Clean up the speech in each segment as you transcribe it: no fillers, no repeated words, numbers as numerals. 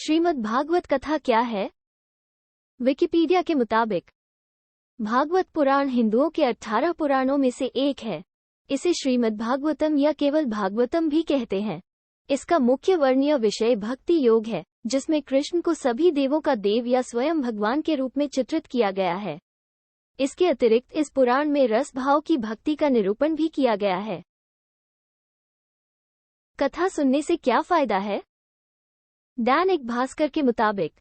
श्रीमद् भागवत कथा क्या है? विकिपीडिया के मुताबिक भागवत पुराण हिंदुओं के 18 पुराणों में से एक है। इसे श्रीमद् भागवतम या केवल भागवतम भी कहते हैं। इसका मुख्य वर्णीय विषय भक्ति योग है, जिसमें कृष्ण को सभी देवों का देव या स्वयं भगवान के रूप में चित्रित किया गया है। इसके अतिरिक्त इस पुराण में रस भाव की भक्ति का निरूपण भी किया गया है। कथा सुनने से क्या फायदा है? दैनिक भास्कर के मुताबिक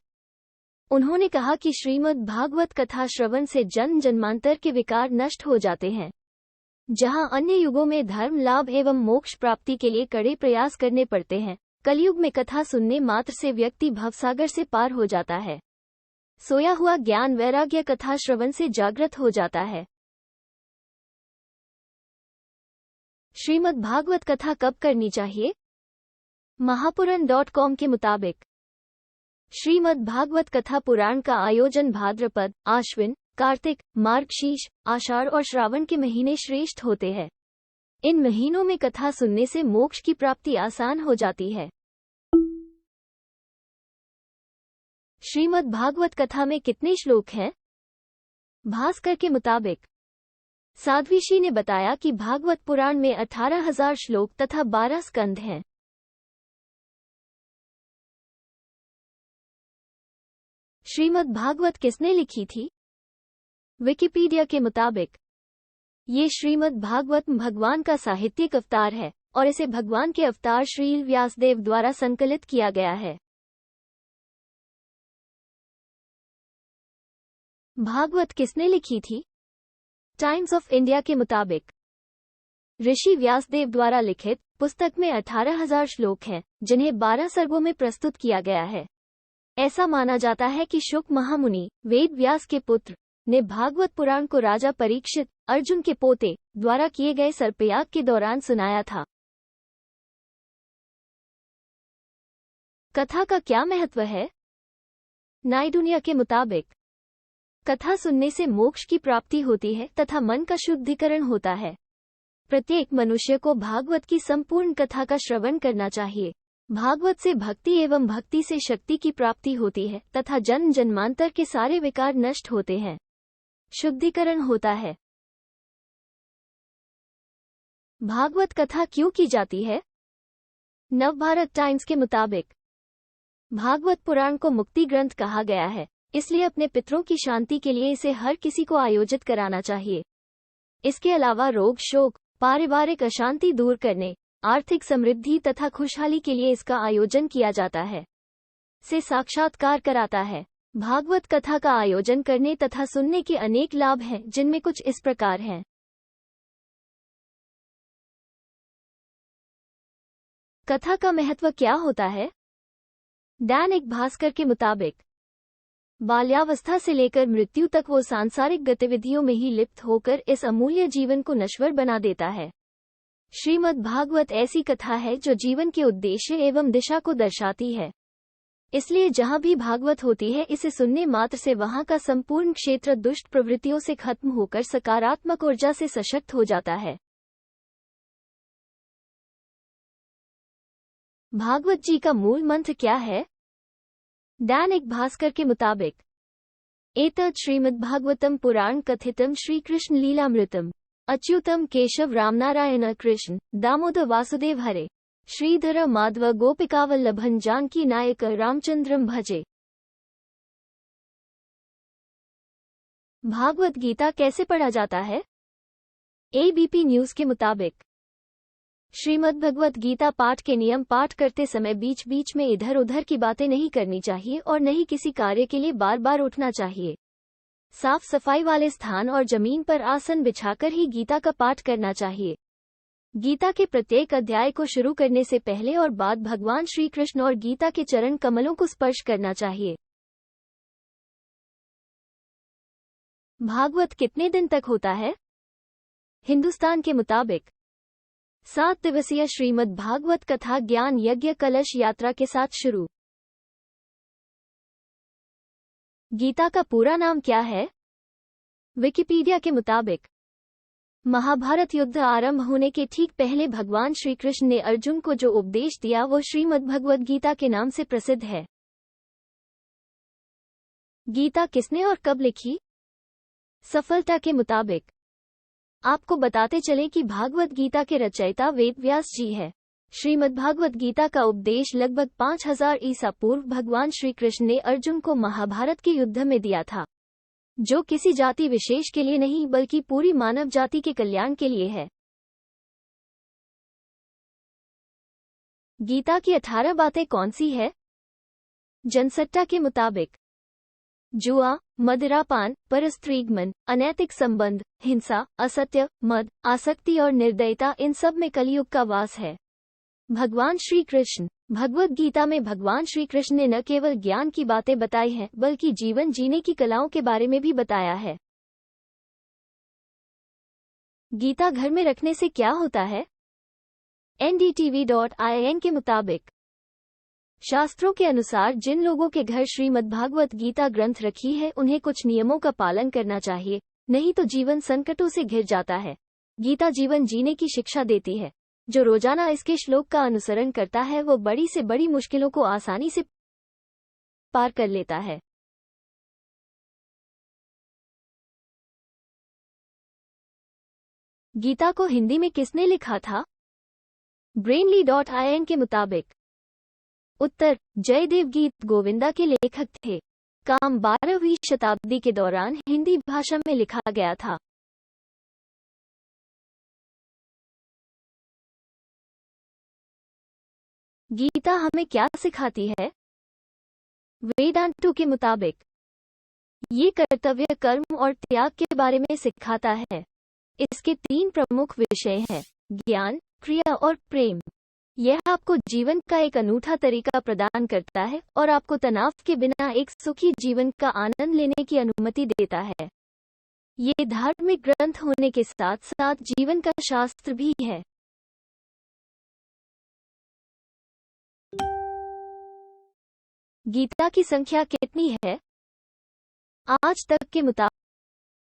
उन्होंने कहा कि श्रीमद् भागवत कथा श्रवण से जन्म जन्मांतर के विकार नष्ट हो जाते हैं। जहां अन्य युगों में धर्म लाभ एवं मोक्ष प्राप्ति के लिए कड़े प्रयास करने पड़ते हैं, कलयुग में कथा सुनने मात्र से व्यक्ति भवसागर से पार हो जाता है। सोया हुआ ज्ञान वैराग्य कथा श्रवण से जागृत हो जाता है। श्रीमद् भागवत कथा कब करनी चाहिए? महापुराण.com के मुताबिक श्रीमद् भागवत कथा पुराण का आयोजन भाद्रपद, आश्विन, कार्तिक, मार्गशीर्ष, आषाढ़ और श्रावण के महीने श्रेष्ठ होते हैं। इन महीनों में कथा सुनने से मोक्ष की प्राप्ति आसान हो जाती है। श्रीमद् भागवत कथा में कितने श्लोक हैं? भास्कर के मुताबिक साध्वीशी ने बताया कि भागवत पुराण में 18,000 श्लोक तथा 12 स्कंध हैं। श्रीमद् भागवत किसने लिखी थी? विकिपीडिया के मुताबिक ये श्रीमद् भागवत भगवान का साहित्यिक अवतार है और इसे भगवान के अवतार श्री व्यासदेव द्वारा संकलित किया गया है। भागवत किसने लिखी थी? टाइम्स ऑफ इंडिया के मुताबिक ऋषि व्यासदेव द्वारा लिखित पुस्तक में 18,000 श्लोक हैं, जिन्हें 12 सर्गों में प्रस्तुत किया गया है। ऐसा माना जाता है कि शुक महामुनि, वेद व्यास के पुत्र, ने भागवत पुराण को राजा परीक्षित, अर्जुन के पोते, द्वारा किए गए सर्पयाग के दौरान सुनाया था। कथा का क्या महत्व है? नायडुनिया के मुताबिक कथा सुनने से मोक्ष की प्राप्ति होती है तथा मन का शुद्धिकरण होता है। प्रत्येक मनुष्य को भागवत की संपूर्ण कथा का श्रवण करना चाहिए। भागवत से भक्ति एवं भक्ति से शक्ति की प्राप्ति होती है तथा जन्म जन्मांतर के सारे विकार नष्ट होते हैं, शुद्धिकरण होता है। भागवत कथा क्यों की जाती है? नवभारत टाइम्स के मुताबिक भागवत पुराण को मुक्ति ग्रंथ कहा गया है, इसलिए अपने पितरों की शांति के लिए इसे हर किसी को आयोजित कराना चाहिए। इसके अलावा रोग शोक, पारिवारिक अशांति दूर करने, आर्थिक समृद्धि तथा खुशहाली के लिए इसका आयोजन किया जाता है। से साक्षात्कार कराता है। भागवत कथा का आयोजन करने तथा सुनने के अनेक लाभ हैं, जिनमें कुछ इस प्रकार हैं। कथा का महत्व क्या होता है? दैनिक भास्कर के मुताबिक बाल्यावस्था से लेकर मृत्यु तक वो सांसारिक गतिविधियों में ही लिप्त होकर इस अमूल्य जीवन को नश्वर बना देता है। श्रीमद् भागवत ऐसी कथा है जो जीवन के उद्देश्य एवं दिशा को दर्शाती है। इसलिए जहाँ भी भागवत होती है, इसे सुनने मात्र से वहाँ का संपूर्ण क्षेत्र दुष्ट प्रवृत्तियों से खत्म होकर सकारात्मक ऊर्जा से सशक्त हो जाता है। भागवत जी का मूल मंत्र क्या है? दैनिक भास्कर के मुताबिक एतत् श्रीमद् भागवतम पुराण कथितम श्री कृष्ण लीलामृतम अच्युतम केशव रामनारायण कृष्ण दामोदर वासुदेव हरे श्रीधर माधव गोपिकावल्लभन जानकी नायक रामचंद्रम भजे। भागवत गीता कैसे पढ़ा जाता है? एबीपी न्यूज के मुताबिक श्रीमद्भगवत गीता पाठ के नियम पाठ करते समय बीच बीच में इधर उधर की बातें नहीं करनी चाहिए और न ही किसी कार्य के लिए बार बार उठना चाहिए। साफ सफाई वाले स्थान और जमीन पर आसन बिछाकर ही गीता का पाठ करना चाहिए। गीता के प्रत्येक अध्याय को शुरू करने से पहले और बाद भगवान श्री कृष्ण और गीता के चरण कमलों को स्पर्श करना चाहिए। भागवत कितने दिन तक होता है? हिंदुस्तान के मुताबिक 7 दिवसीय श्रीमद् भागवत कथा ज्ञान यज्ञ कलश यात्रा के साथ शुरू। गीता का पूरा नाम क्या है? विकिपीडिया के मुताबिक महाभारत युद्ध आरंभ होने के ठीक पहले भगवान श्री कृष्ण ने अर्जुन को जो उपदेश दिया वो श्रीमद् भगवद गीता के नाम से प्रसिद्ध है। गीता किसने और कब लिखी? सफलता के मुताबिक। आपको बताते चले कि भागवत गीता के रचयिता वेद व्यास जी है। श्रीमद् भागवत गीता का उपदेश लगभग 5000 ईसा पूर्व भगवान श्री कृष्ण ने अर्जुन को महाभारत के युद्ध में दिया था, जो किसी जाति विशेष के लिए नहीं बल्कि पूरी मानव जाति के कल्याण के लिए है। गीता की 18 बातें कौन सी है? जनसत्ता के मुताबिक जुआ, मदिरापान, परस्त्रीगमन, अनैतिक संबंध, हिंसा, असत्य, मद, आसक्ति और निर्दयता, इन सब में कलयुग का वास है। भगवान श्री कृष्ण। भगवद गीता में भगवान श्री कृष्ण ने न केवल ज्ञान की बातें बताई हैं बल्कि जीवन जीने की कलाओं के बारे में भी बताया है। गीता घर में रखने से क्या होता है? ndtv.in के मुताबिक शास्त्रों के अनुसार जिन लोगों के घर श्रीमद्भागवत गीता ग्रंथ रखी है उन्हें कुछ नियमों का पालन करना चाहिए, नहीं तो जीवन संकटों से घिर जाता है। गीता जीवन जीने की शिक्षा देती है। जो रोजाना इसके श्लोक का अनुसरण करता है वो बड़ी से बड़ी मुश्किलों को आसानी से पार कर लेता है। गीता को हिंदी में किसने लिखा था? brainly.in के मुताबिक उत्तर, जयदेव गीत गोविंदा के लेखक थे। काम 12वीं शताब्दी के दौरान हिंदी भाषा में लिखा गया था। गीता हमें क्या सिखाती है? वेदांतों के मुताबिक ये कर्तव्य, कर्म और त्याग के बारे में सिखाता है। इसके 3 प्रमुख विषय हैं: ज्ञान, क्रिया और प्रेम। यह आपको जीवन का एक अनूठा तरीका प्रदान करता है और आपको तनाव के बिना एक सुखी जीवन का आनंद लेने की अनुमति देता है। ये धार्मिक ग्रंथ होने के साथ साथ जीवन का शास्त्र भी है। गीता की संख्या कितनी है? आज तक के मुताबिक